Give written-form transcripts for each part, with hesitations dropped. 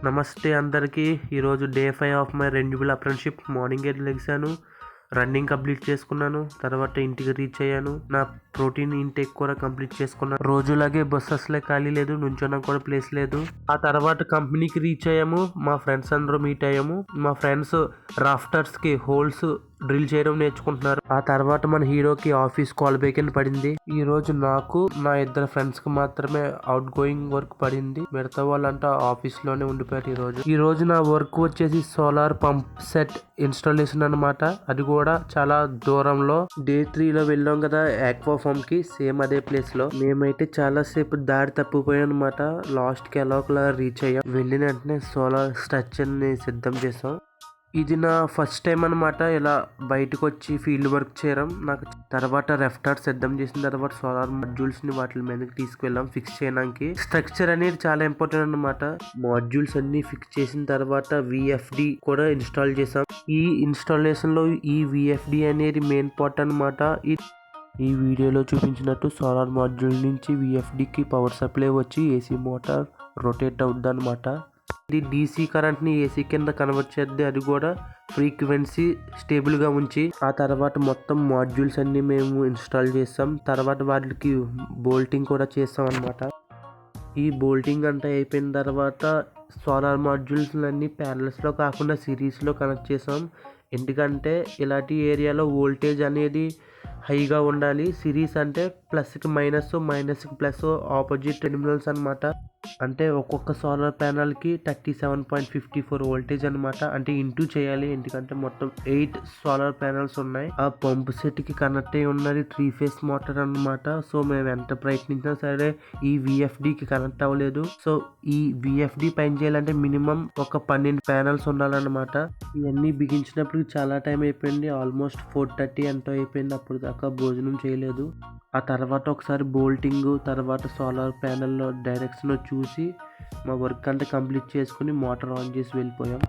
నమస్తే అందరికీ. ఈరోజు day 5 of my renewable apprenticeship. మార్నింగే లెగిసాను, రన్నింగ్ కంప్లీట్ చేసుకున్నాను. తర్వాత ఇంటికి రీచ్ అయ్యాను. నా ప్రోటీన్ ఇంటేక్ కూడా కంప్లీట్ చేసుకున్నాను. రోజులాగే బస్సు అసలే ఖాళీ లేదు, నుంచోడానికి కూడా ప్లేస్ లేదు. ఆ తర్వాత కంపెనీకి రీచ్ అయ్యాము. మా ఫ్రెండ్స్ అందరూ మీట్ అయ్యాము. మా ఫ్రెండ్స్ రాఫ్టర్స్కి హోల్స్ డ్రిల్ చేయడం నేర్చుకుంటున్నారు. ఆ తర్వాత మన హీరోకి ఆఫీస్ కాల్ బ్యాక్ అని పడింది. ఈ రోజు నాకు నా ఇద్దరు ఫ్రెండ్స్ కి మాత్రమే అవుట్ గోయింగ్ వర్క్ పడింది. మిగతా వాళ్ళంతా ఆఫీస్ లోనే ఉండిపోయారు. ఈ రోజు నా వర్క్ వచ్చేసి సోలార్ పంప్ సెట్ ఇన్స్టాలేషన్ అన్నమాట. అది కూడా చాలా దూరంలో. డే 3 లో వెళ్ళాం కదా ఆక్వా ఫామ్ కి, సేమ్ అదే ప్లేస్ లో. మేమైతే చాలా సేపు దారి తప్పిపోయాం అనమాట. లాస్ట్ కి ఎలా ఒకలా రీచ్ అయ్యాం. వెళ్ళిన వెంటనే సోలార్ స్ట్రక్చర్ ని సిద్ధం చేసాం. ఇది నా ఫస్ట్ టైం అనమాట ఇలా బయటకు వచ్చి ఫీల్డ్ వర్క్ చేయడం. నాకు తర్వాత రెఫ్టార్ సిద్ధం చేసిన తర్వాత సోలార్ మాడ్యూల్స్ ని వాటి మీదకి తీసుకువెళ్ళాం ఫిక్స్ చేయడానికి. స్ట్రక్చర్ అనేది చాలా ఇంపార్టెంట్ అనమాట. మాడ్యూల్స్ అన్ని ఫిక్స్ చేసిన తర్వాత విఎఫ్డి కూడా ఇన్స్టాల్ చేసాం. ఈ ఇన్స్టాలేషన్ లో ఈ విఎఫ్డి అనేది మెయిన్ పార్ట్ అనమాట. ఈ వీడియోలో చూపించినట్టు సోలార్ మాడ్యూల్ నుంచి విఎఫ్డికి పవర్ సప్లై వచ్చి ఏసీ మోటార్ రొటేట్ అవుద్ది అనమాట. ఇది డీసీ కరెంట్ ని ఏసీ కింద కన్వర్ట్ చేద్ది. అది కూడా ఫ్రీక్వెన్సీ స్టేబుల్ గా ఉంచి. ఆ తర్వాత మొత్తం మాడ్యూల్స్ అన్ని మేము ఇన్స్టాల్ చేస్తాం. తర్వాత వాటికి బోల్టింగ్ కూడా చేస్తాం అనమాట. ఈ బోల్టింగ్ అంతా అయిపోయిన తర్వాత సోలార్ మాడ్యూల్స్ అన్ని ప్యానల్స్ లో కాకుండా సిరీస్ లో కనెక్ట్ చేసాం. ఎందుకంటే ఇలాంటి ఏరియాలో వోల్టేజ్ అనేది హైగా ఉండాలి. సిరీస్ అంటే ప్లస్కి మైనస్, మైనస్కి ప్లస్, ఆపోజిట్ టెర్మినల్స్ అనమాట. అంటే ఒక్కొక్క సోలార్ ప్యానల్ కి 37.54 వోల్టేజ్ అనమాట. అంటే ఇంటూ చేయాలి, ఎందుకంటే మొత్తం 8 సోలార్ ప్యానల్స్ ఉన్నాయి. ఆ పంప్ సెట్ కి కనెక్ట్ అయి ఉన్నది 3 ఫేస్ మోటార్ అనమాట. సో మేము ఎంత ప్రయత్నించినా సరే ఈ విఎఫ్డి కి కనెక్ట్ అవ్వలేదు. సో ఈ విఎఫ్డి పని చేయాలంటే మినిమం ఒక 12 ప్యానల్స్ ఉండాలన్నమాట. ఇవన్నీ బిగించినప్పుడు చాలా టైం అయిపోయింది. ఆల్మోస్ట్ 4:30 ఎంతో అయిపోయింది. అప్పుడు దాకా భోజనం చేయలేదు. ఆ తర్వాత ఒకసారి బోల్టింగ్, తర్వాత సోలార్ ప్యానెల్ డైరెక్షన్ చూసి మా వర్క్ అంతా కంప్లీట్ చేసుకుని మోటార్ ఆన్ చేసి వెళ్ళిపోయాం.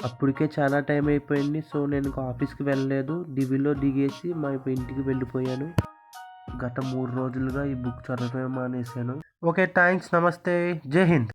అప్పటికే చాలా టైం అయిపోయింది. సో నేను ఆఫీస్కి వెళ్ళలేదు. డివిలో దిగేసి మా ఇంటికి వెళ్ళిపోయాను. గత 3 రోజులుగా ఈ బుక్ చదవడం మానేశాను. Okay, thanks. నమస్తే. జై హింద్.